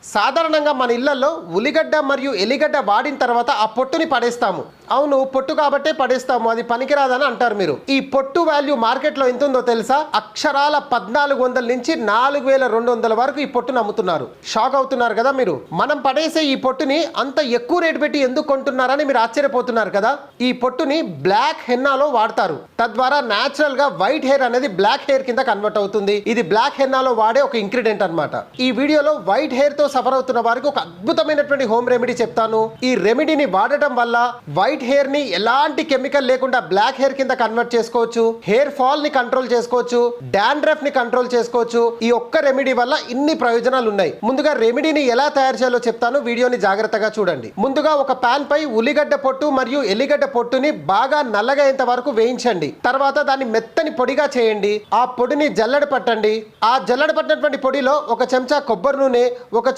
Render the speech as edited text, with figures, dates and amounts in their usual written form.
సాధారణంగా మన ఇళ్లలో ఉల్లిగడ్డ మరియు ఎల్లిగడ్డ వాడిన తర్వాత ఆ పొట్టుని పడేస్తాము. అవును, పొట్టు కాబట్టే పడేస్తాము, అది పనికిరాదని అంటారు మీరు. ఈ పొట్టు వాల్యూ మార్కెట్లో ఎంత ఉందో తెలుసా? అక్షరాల 1400 నుంచి 4200 వరకు ఈ పొట్టును అమ్ముతున్నారు. షాక్ అవుతున్నారు కదా మీరు. మనం పడేసే ఈ పొట్టుని అంత ఎక్కువ రేటు పెట్టి ఎందుకు కొంటున్నారని మీరు ఆశ్చర్యపోతున్నారు కదా. ఈ పొట్టుని బ్లాక్ హెన్నాలో వాడతారు. తద్వారా న్యాచురల్ గా వైట్ హెయిర్ అనేది బ్లాక్ హెయిర్ కింద కన్వర్ట్ అవుతుంది. ఇది బ్లాక్ హెన్నాలో వాడే ఒక ఇంగ్రీడియంట్ అన్నమాట. ఈ వీడియోలో వైట్ హెయిర్ తో సఫర్ అవుతున్న వారికి ఒక అద్భుతమైనటువంటి హోమ్ రెమెడీ చెప్తాను. ఈ రెమెడీని వాడటం వల్ల వైట్ హెయిర్ ని ఎలాంటి కెమికల్ లేకుండా బ్లాక్ హెయిర్ కింద కన్వర్ట్ చేసుకోవచ్చు. హెయిర్ ఫాల్ ని కంట్రోల్ చేసుకోవచ్చు. డాండ్రఫ్ ని కంట్రోల్ చేసుకోవచ్చు. ఈ ఒక్క రెమెడీ వల్ల ఇన్ని ప్రయోజనాలు ఉన్నాయి. ముందుగా రెమెడీని ఎలా తయారు చేయాలో చెప్తాను, వీడియోని జాగ్రత్తగా చూడండి. ముందుగా ఒక పాన్ పై ఉల్లిగడ్డ పొట్టు మరియు ఎల్లిగడ్డ పొట్టుని బాగా నల్లగా అయ్యేంత వరకు వేయించండి. తర్వాత దాన్ని మెత్తని పొడిగా చేయండి. ఆ పొడిని జల్లెడ పట్టండి. ఆ జల్లెడ పట్టినటువంటి పొడిలో ఒక చెంచా కొబ్బరి నూనె, ఒక